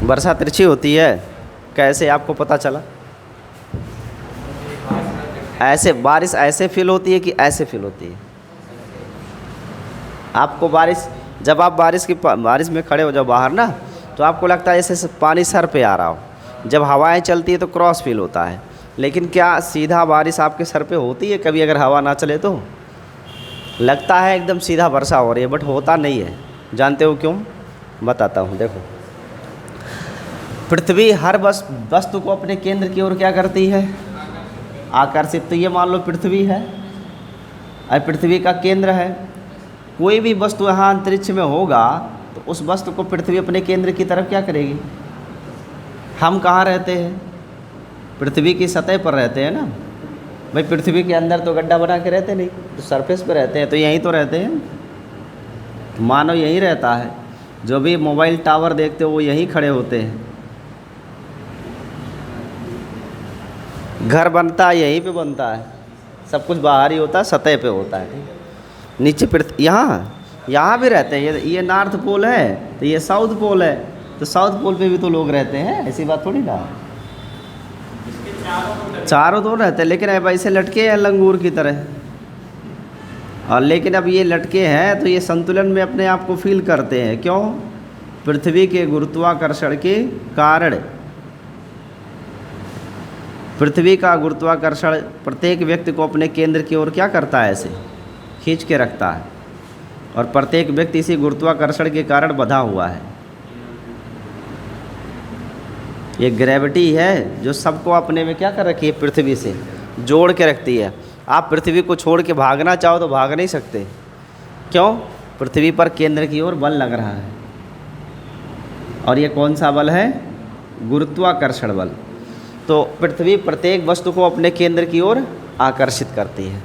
वर्षा तिरछी होती है, कैसे आपको पता चला? ऐसे बारिश ऐसे फील होती है कि ऐसे फील होती है? आपको बारिश, जब आप बारिश में खड़े हो जाओ बाहर ना, तो आपको लगता है जैसे पानी सर पे आ रहा हो। जब हवाएं चलती है तो क्रॉस फील होता है। लेकिन क्या सीधा बारिश आपके सर पे होती है कभी अगर हवा ना चले? तो लगता है एकदम सीधा वर्षा हो रही है, बट होता नहीं है। जानते हो क्यों? बताता हूँ। देखो, पृथ्वी हर वस्तु को अपने केंद्र की ओर क्या करती है? आकर्षित। तो ये मान लो पृथ्वी है और पृथ्वी का केंद्र है। कोई भी वस्तु यहाँ अंतरिक्ष में होगा तो उस वस्तु को पृथ्वी अपने केंद्र की तरफ क्या करेगी? हम कहाँ रहते हैं? पृथ्वी की सतह पर रहते हैं ना भाई। पृथ्वी के अंदर तो गड्ढा बना के रहते नहीं, तो सरफेस पे रहते हैं, तो यहीं तो रहते हैं। मानव यहीं रहता है। जो भी मोबाइल टावर देखते हो वो यहीं खड़े होते हैं। घर बनता है यहीं पे बनता है। सब कुछ बाहर ही होता है, सतह पे होता है। नीचे यहाँ भी रहते हैं। ये नॉर्थ पोल है तो ये साउथ पोल है, तो साउथ पोल पे भी तो लोग रहते हैं। ऐसी बात थोड़ी ना। चारों तो रहते हैं, लेकिन अब ऐसे लटके हैं लंगूर की तरह। और लेकिन अब ये लटके हैं तो ये संतुलन में अपने आप को फील करते हैं। क्यों? पृथ्वी के गुरुत्वाकर्षण के कारण। पृथ्वी का गुरुत्वाकर्षण प्रत्येक व्यक्ति को अपने केंद्र की ओर क्या करता है? ऐसे खींच के रखता है। और प्रत्येक व्यक्ति इसी गुरुत्वाकर्षण के कारण बंधा हुआ है। ये ग्रेविटी है जो सबको अपने में क्या कर रखी है? पृथ्वी से जोड़ के रखती है। आप पृथ्वी को छोड़ के भागना चाहो तो भाग नहीं सकते। क्यों? पृथ्वी पर केंद्र की ओर बल लग रहा है। और ये कौन सा बल है? गुरुत्वाकर्षण बल। तो पृथ्वी प्रत्येक वस्तु को अपने केंद्र की ओर आकर्षित करती है।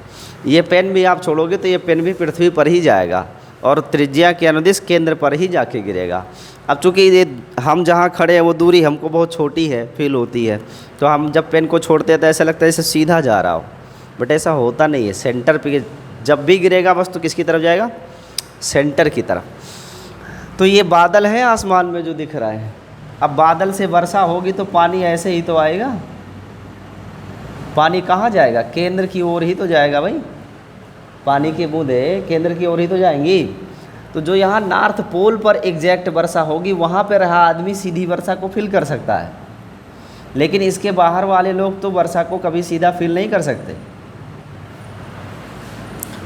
ये पेन भी आप छोड़ोगे तो ये पेन भी पृथ्वी पर ही जाएगा और त्रिज्या के अनुदिश केंद्र पर ही जाके गिरेगा। अब चूँकि ये हम जहाँ खड़े हैं वो दूरी हमको बहुत छोटी है, फील होती है, तो हम जब पेन को छोड़ते हैं तो ऐसा लगता है जैसे सीधा जा रहा हो, बट ऐसा होता नहीं है। सेंटर पे जब भी गिरेगा वस्तु किसकी तरफ जाएगा? सेंटर की तरफ। तो ये बादल है आसमान में जो दिख रहा है। अब बादल से वर्षा होगी तो पानी ऐसे ही तो आएगा। पानी कहाँ जाएगा? केंद्र की ओर ही तो जाएगा भाई। पानी की बूंदें केंद्र की ओर ही तो जाएंगी। तो जो यहाँ नॉर्थ पोल पर एग्जैक्ट वर्षा होगी वहाँ पे रहा आदमी सीधी वर्षा को फील कर सकता है, लेकिन इसके बाहर वाले लोग तो वर्षा को कभी सीधा फील नहीं कर सकते।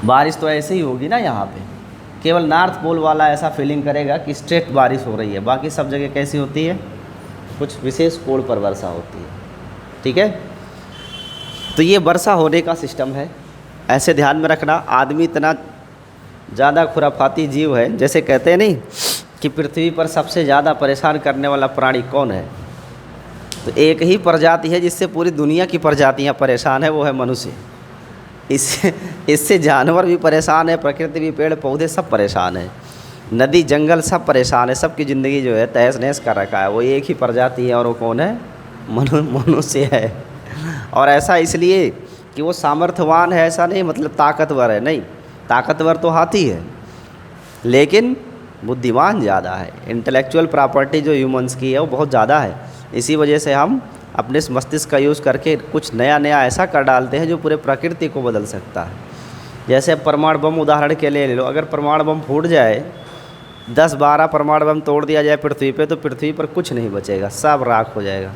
बारिश तो ऐसे ही होगी ना यहाँ पे, केवल नॉर्थ पोल वाला ऐसा फीलिंग करेगा कि स्ट्रेट बारिश हो रही है। बाकी सब जगह कैसी होती है? कुछ विशेष कोण पर वर्षा होती है। ठीक है, तो ये वर्षा होने का सिस्टम है। ऐसे ध्यान में रखना। आदमी इतना ज़्यादा खुराफाती जीव है, जैसे कहते हैं नहीं कि पृथ्वी पर सबसे ज़्यादा परेशान करने वाला प्राणी कौन है? तो एक ही प्रजाति है जिससे पूरी दुनिया की प्रजातियाँ परेशान है, वो है मनुष्य। इससे जानवर भी परेशान है, प्रकृति भी, पेड़ पौधे सब परेशान है, नदी जंगल सब परेशान है। सबकी ज़िंदगी जो है तहस नहस कर रखा है। वो एक ही प्रजाति है और वो कौन है? मनुष्य है। और ऐसा इसलिए कि वो सामर्थ्यवान है, ऐसा नहीं मतलब ताकतवर है, नहीं। ताकतवर तो हाथी है लेकिन बुद्धिमान ज़्यादा है। इंटेलेक्चुअल प्रॉपर्टी जो ह्यूमंस की है वो बहुत ज़्यादा है। इसी वजह से हम अपने मस्तिष्क का यूज़ करके कुछ नया नया ऐसा कर डालते हैं जो पूरे प्रकृति को बदल सकता है। जैसे परमाणु बम उदाहरण के लिए ले लो। अगर परमाणु बम फूट जाए, 10-12 परमाणु बम तोड़ दिया जाए पृथ्वी पे, तो पृथ्वी पर कुछ नहीं बचेगा, सब राख हो जाएगा।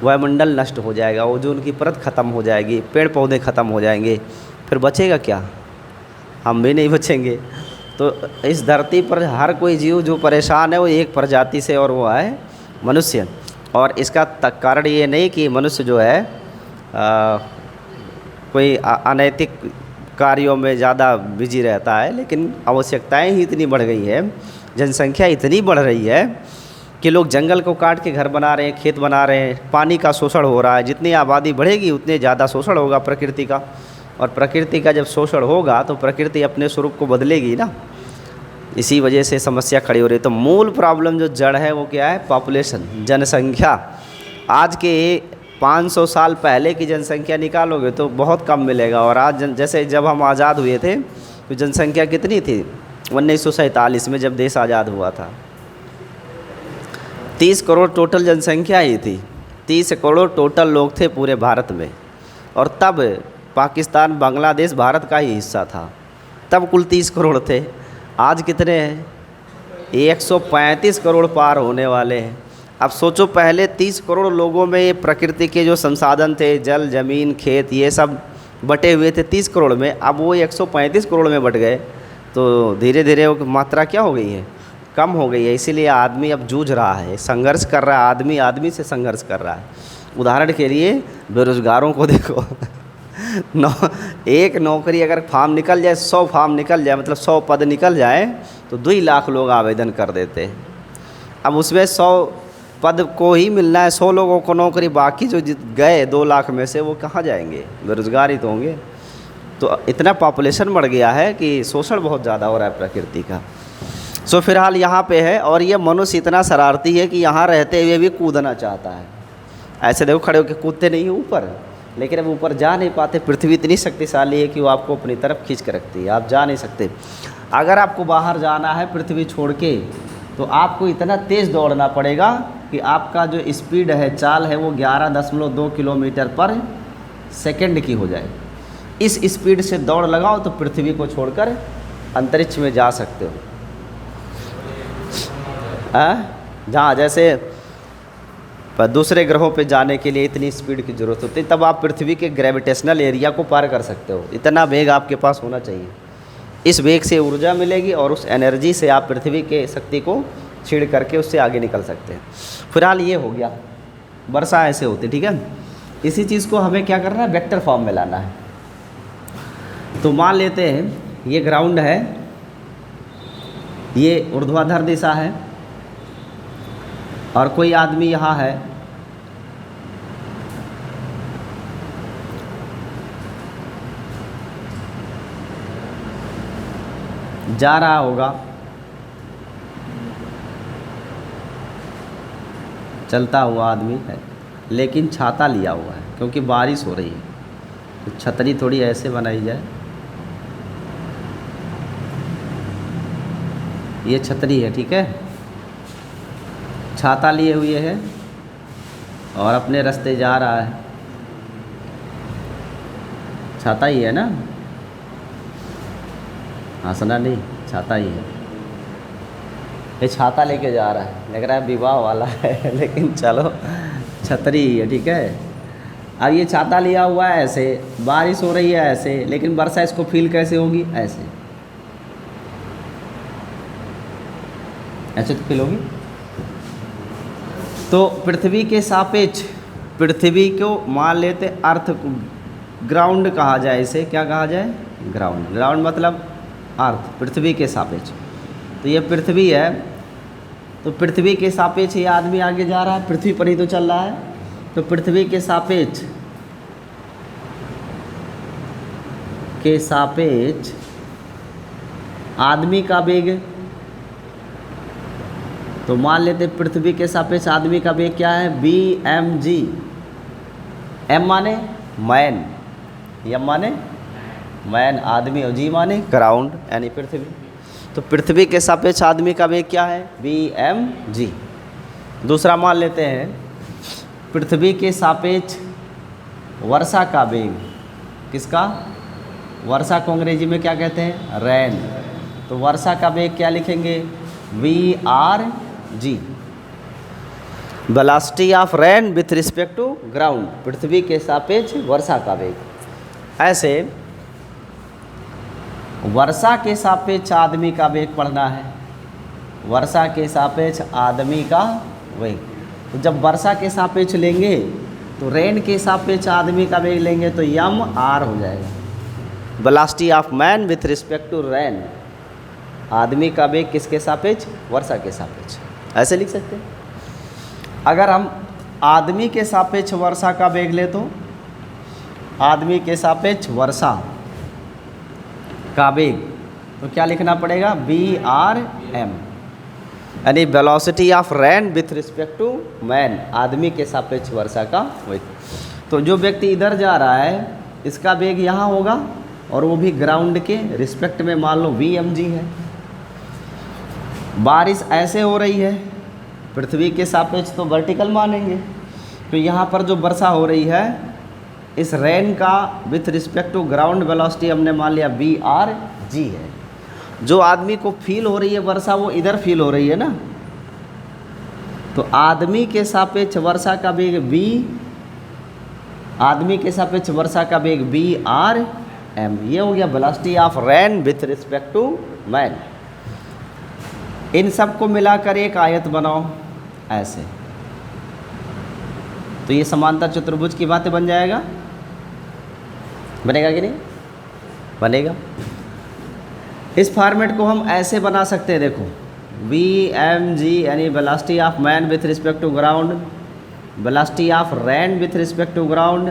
वायुमंडल नष्ट हो जाएगा, ओजोन की परत ख़त्म हो जाएगी, पेड़ पौधे ख़त्म हो जाएंगे, फिर बचेगा क्या? हम भी नहीं बचेंगे। तो इस धरती पर हर कोई जीव जो परेशान है वो एक प्रजाति से, और वो है मनुष्य। और इसका कारण ये नहीं कि मनुष्य जो है कोई अनैतिक कार्यों में ज़्यादा बिजी रहता है, लेकिन आवश्यकताएं ही इतनी बढ़ गई है, जनसंख्या इतनी बढ़ रही है कि लोग जंगल को काट के घर बना रहे हैं, खेत बना रहे हैं, पानी का शोषण हो रहा है। जितनी आबादी बढ़ेगी उतने ज़्यादा शोषण होगा प्रकृति का, और प्रकृति का जब शोषण होगा तो प्रकृति अपने स्वरूप को बदलेगी ना। इसी वजह से समस्या खड़ी हो रही है। तो मूल प्रॉब्लम जो जड़ है वो क्या है? पॉपुलेशन, जनसंख्या। आज के 500 साल पहले की जनसंख्या निकालोगे तो बहुत कम मिलेगा। और आज जैसे जब हम आज़ाद हुए थे तो जनसंख्या कितनी थी? 1947 में जब देश आज़ाद हुआ था, 30 करोड़ टोटल जनसंख्या ही थी, 30 करोड़ टोटल लोग थे पूरे भारत में। और तब पाकिस्तान बांग्लादेश भारत का ही हिस्सा था, तब कुल 30 करोड़ थे। आज कितने हैं? 135 करोड़ पार होने वाले हैं। अब सोचो, पहले 30 करोड़ लोगों में ये प्रकृति के जो संसाधन थे, जल, ज़मीन, खेत, ये सब बटे हुए थे 30 करोड़ में। अब वो 135 करोड़ में बट गए, तो धीरे धीरे वो मात्रा क्या हो गई है? कम हो गई है। इसीलिए आदमी अब जूझ रहा है, संघर्ष कर रहा है, आदमी आदमी से संघर्ष कर रहा है। उदाहरण के लिए बेरोज़गारों को देखो एक नौकरी अगर फार्म निकल जाए, 100 फार्म निकल जाए, मतलब 100 पद निकल जाए, तो 2 लाख लोग आवेदन कर देते हैं। अब उसमें 100 पद को ही मिलना है, 100 लोगों को नौकरी, बाकी जो गए 2 लाख में से वो कहाँ जाएंगे? बेरोज़गार ही तो होंगे। तो इतना पॉपुलेशन बढ़ गया है कि शोषण बहुत ज़्यादा हो रहा है प्रकृति का। सो फिलहाल यहाँ पे है, और ये मनुष्य इतना शरारती है कि यहाँ रहते हुए भी कूदना चाहता है। ऐसे देखो, खड़े होकर कूदते नहीं हैं ऊपर, लेकिन अब ऊपर जा नहीं पाते। पृथ्वी इतनी शक्तिशाली है कि वो आपको अपनी तरफ खींच कर रखती है, आप जा नहीं सकते। अगर आपको बाहर जाना है पृथ्वी छोड़ के, तो आपको इतना तेज़ दौड़ना पड़ेगा कि आपका जो स्पीड है, चाल है, वो 11.2 किलोमीटर पर सेकंड की हो जाए। इस स्पीड से दौड़ लगाओ तो पृथ्वी को छोड़कर अंतरिक्ष में जा सकते हो। जहाँ जैसे पर दूसरे ग्रहों पे जाने के लिए इतनी स्पीड की ज़रूरत होती है, तब आप पृथ्वी के ग्रेविटेशनल एरिया को पार कर सकते हो। इतना वेग आपके पास होना चाहिए। इस वेग से ऊर्जा मिलेगी और उस एनर्जी से आप पृथ्वी के शक्ति को छीड़ करके उससे आगे निकल सकते हैं। फिलहाल ये हो गया, वर्षा ऐसे होती, ठीक है। इसी चीज़ को हमें क्या करना है? वेक्टर फॉर्म में लाना है। तो मान लेते हैं ये ग्राउंड है, ये ऊर्ध्वाधर दिशा है, और कोई आदमी यहाँ है, जा रहा होगा, चलता हुआ आदमी है, लेकिन छाता लिया हुआ है क्योंकि बारिश हो रही है। तो छतरी थोड़ी ऐसे बनाई जाए, ये छतरी है, ठीक है। छाता लिए हुए है और अपने रास्ते जा रहा है। छाता ही है ना? हंसना नहीं, छाता ही है। ये छाता लेके जा रहा है, लग रहा है विवाह वाला है लेकिन चलो, छतरी ही है, ठीक है। अब ये छाता लिया हुआ है ऐसे, बारिश हो रही है ऐसे, लेकिन वर्षा इसको फील कैसे होगी? ऐसे, ऐसे तो फील होगी। तो पृथ्वी के सापेक्ष, पृथ्वी को मान लेते अर्थ, ग्राउंड कहा जाए इसे, क्या कहा जाए? ग्राउंड। ग्राउंड मतलब अर्थ, पृथ्वी के सापेक्ष। तो ये पृथ्वी है, तो पृथ्वी के सापेक्ष ये आदमी आगे जा रहा है, पृथ्वी पर ही तो चल रहा है। तो पृथ्वी के सापेक्ष, आदमी का वेग, तो मान लेते पृथ्वी के सापेक्ष आदमी का वेग क्या है? bmg। m माने मैन, m माने मैन आदमी, और g माने ग्राउंड यानी पृथ्वी। तो पृथ्वी के सापेक्ष आदमी का वेग क्या है? bmg। दूसरा मान लेते हैं पृथ्वी के सापेक्ष वर्षा का वेग, किसका? वर्षा को अंग्रेजी में क्या कहते हैं? रेन। तो वर्षा का वेग क्या लिखेंगे? VRG, velocity of rain with respect to ground, पृथ्वी के सापेक्ष वर्षा का वेग। ऐसे वर्षा के सापेक्ष आदमी का वेग पढ़ना है, वर्षा के सापेक्ष आदमी का वेग। तो जब वर्षा के सापेक्ष लेंगे तो रेन के सापेक्ष आदमी का वेग लेंगे तो MR हो जाएगा, velocity of man with respect to rain. आदमी का वेग किसके सापेक्ष? वर्षा के सापेक्ष। ऐसे लिख सकते हैं। अगर हम आदमी के सापेक्ष वर्षा का वेग ले, तो आदमी के सापेक्ष वर्षा का वेग, तो क्या लिखना पड़ेगा? VRM, यानी velocity of rain with respect to man, आदमी के सापेक्ष वर्षा का वेग। तो जो व्यक्ति इधर जा रहा है, इसका वेग यहाँ होगा, और वो भी ग्राउंड के रिस्पेक्ट में मान लो VMG है। बारिश ऐसे हो रही है, पृथ्वी के सापेक्ष तो वर्टिकल मानेंगे। तो यहाँ पर जो वर्षा हो रही है इस रेन का with respect to ground velocity हमने मान लिया VRG है। जो आदमी को फील हो रही है वर्षा वो इधर फील हो रही है ना, तो आदमी के सापेक्ष वर्षा का वेग V, आदमी के सापेक्ष वर्षा का वेग VRM। ये हो गया velocity of rain with respect to man. इन सब को मिलाकर एक आयत बनाओ ऐसे, तो ये समांतर चतुर्भुज की बातें बन जाएगा। बनेगा कि नहीं? बनेगा। इस फॉर्मेट को हम ऐसे बना सकते हैं, देखो VMG यानी velocity of man with respect to ground, velocity of rain with respect to ground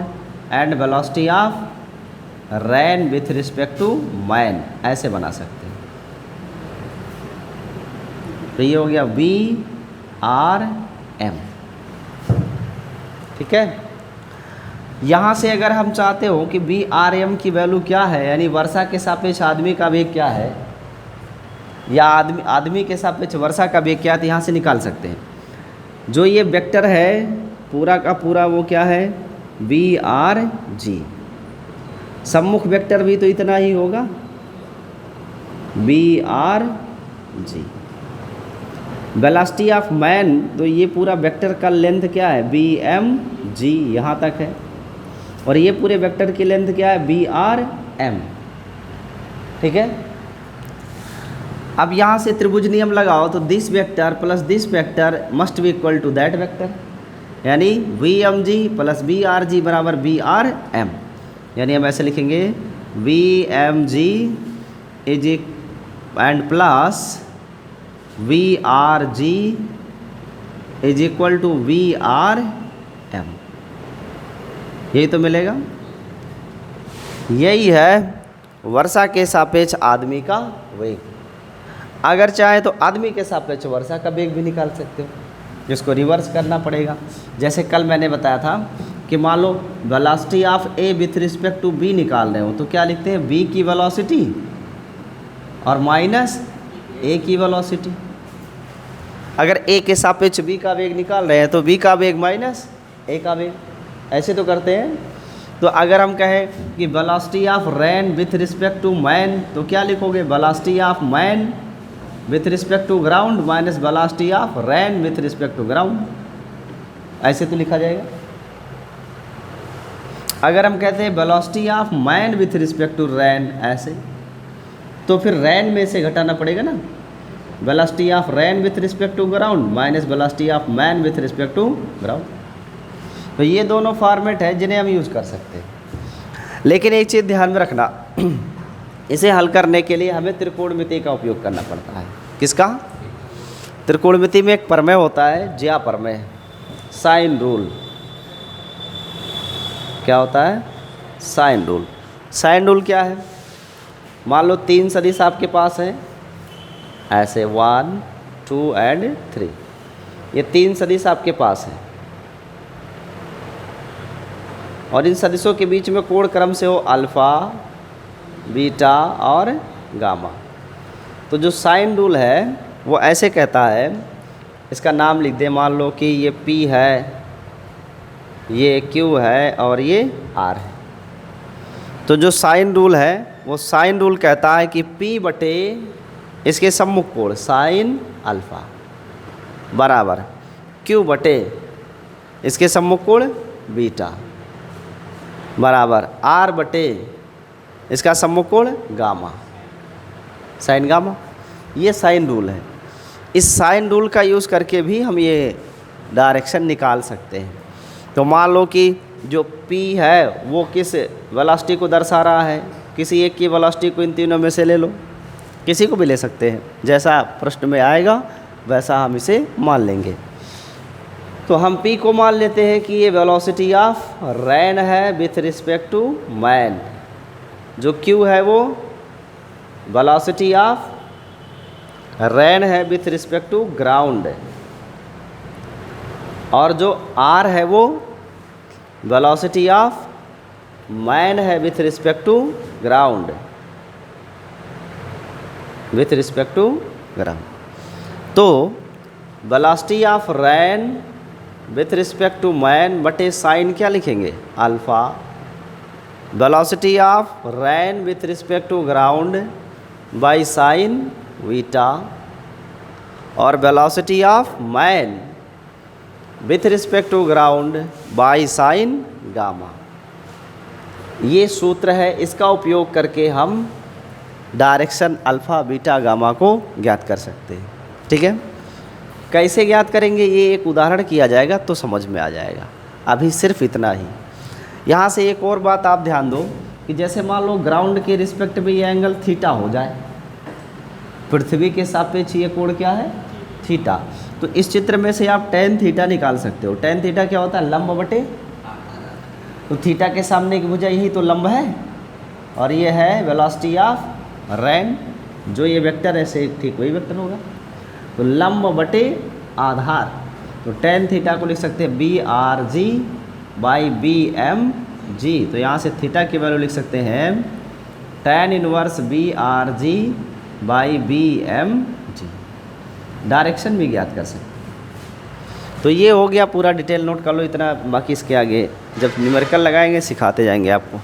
and velocity of rain with respect to man, ऐसे बना सकते हैं। तो ये हो गया VRM। ठीक है। यहाँ से अगर हम चाहते हो कि VRM की वैल्यू क्या है, यानी वर्षा के सापेक्ष आदमी का वेग क्या है या आदमी के सापेक्ष वर्षा का वेग क्या है, तो यहाँ से निकाल सकते हैं। जो ये वेक्टर है पूरा का पूरा वो क्या है VRG। सम्मुख वेक्टर भी तो इतना ही होगा VRG। वेलोसिटी ऑफ मैन तो ये पूरा वेक्टर का लेंथ क्या है VMG, यहाँ तक है, और ये पूरे वेक्टर की लेंथ क्या है VRM। ठीक है। अब यहाँ से त्रिभुज नियम लगाओ तो this vector plus this vector must be equal to that vector, यानी VMG प्लस VRG बराबर VRM। यानी हम ऐसे लिखेंगे VMG is and plus VRG is equal to VRM। यही तो मिलेगा। यही है वर्षा के सापेक्ष आदमी का वेग। अगर चाहे तो आदमी के सापेक्ष वर्षा का वेग भी निकाल सकते हो, जिसको रिवर्स करना पड़ेगा। जैसे कल मैंने बताया था कि मान लो velocity of A with respect to B निकाल रहे हो तो क्या लिखते हैं B की वेलोसिटी और माइनस A की वेलोसिटी। अगर A के सापेक्ष B का वेग निकाल रहे हैं तो B का वेग माइनस A का वेग, ऐसे तो करते हैं। तो अगर हम कहें कि velocity of rain with respect to man तो क्या लिखोगे velocity of man with respect to ground minus velocity of rain with respect to ground, ऐसे तो लिखा जाएगा। अगर हम कहते हैं velocity of man with respect to rain ऐसे, तो फिर रेन में से घटाना पड़ेगा ना, velocity of rain with respect to ground minus velocity of man with respect to ground. तो ये दोनों फॉर्मेट है जिन्हें हम यूज़ कर सकते हैं। लेकिन एक चीज़ ध्यान में रखना, इसे हल करने के लिए हमें त्रिकोणमिति का उपयोग करना पड़ता है। किसका? त्रिकोणमिति में एक प्रमेय होता है ज्या प्रमेय, साइन रूल। क्या होता है? Sine rule. साइन रूल क्या है? मान लो 3 सदिश आपके पास हैं ऐसे 1 2 एंड 3, ये 3 सदिश आपके पास हैं और इन सदिशों के बीच में कोण क्रम से हो अल्फ़ा बीटा और गामा। तो जो साइन रूल है वो ऐसे कहता है, इसका नाम लिख दे, मान लो कि ये P है, ये Q है और ये R है। तो जो साइन रूल है वो साइन रूल कहता है कि P बटे इसके सम्मुख कोण साइन अल्फ़ा बराबर Q बटे इसके सम्मुख कोण बीटा बराबर R बटे इसका सम्मुख कोण गामा, साइन गामा। ये साइन रूल है। इस साइन रूल का यूज़ करके भी हम ये डायरेक्शन निकाल सकते हैं। तो मान लो कि जो P है वो किस वेलोसिटी को दर्शा रहा है, किसी एक की वेलोसिटी को इन तीनों में से ले लो, किसी को भी ले सकते हैं, जैसा प्रश्न में आएगा वैसा हम इसे मान लेंगे। तो हम P को मान लेते हैं कि ये वेलोसिटी ऑफ रेन है विथ रिस्पेक्ट टू मैन, जो Q है वो वेलोसिटी ऑफ रेन है विथ रिस्पेक्ट टू ग्राउंड, और जो R है वो वेलोसिटी ऑफ मैन है with respect to ground, with respect to ground. तो velocity of rain with respect to man बटे साइन क्या लिखेंगे, alpha. Velocity of rain with respect to ground by sine beta, और velocity of man with respect to ground by sine gamma. ये सूत्र है, इसका उपयोग करके हम डायरेक्शन अल्फ़ा बीटा गामा को ज्ञात कर सकते हैं। ठीक है, कैसे ज्ञात करेंगे ये एक उदाहरण किया जाएगा तो समझ में आ जाएगा। अभी सिर्फ इतना ही। यहाँ से एक और बात आप ध्यान दो कि जैसे मान लो ग्राउंड के रिस्पेक्ट में ये एंगल थीटा हो जाए, पृथ्वी के सापेक्ष ये कोण क्या है, थीटा, तो इस चित्र में से आप टेन थीटा निकाल सकते हो। टेन थीटा क्या होता है, लंब बटे, तो थीटा के सामने की भुजा यही तो लंब है, और ये है वेलोसिटी ऑफ रैन, जो ये वेक्टर है से ठीक वही वेक्टर होगा, तो लंब बटे आधार, तो टेन थीटा को लिख सकते हैं V R G by V M G. तो यहाँ से थीटा की वैल्यू लिख सकते हैं tan inverse V R G by V M G. Direction भी ज्ञात कर सकते हैं। तो ये हो गया पूरा, डिटेल नोट कर लो इतना, बाकी इसके आगे जब न्यूमेरिकल लगाएंगे सिखाते जाएंगे आपको।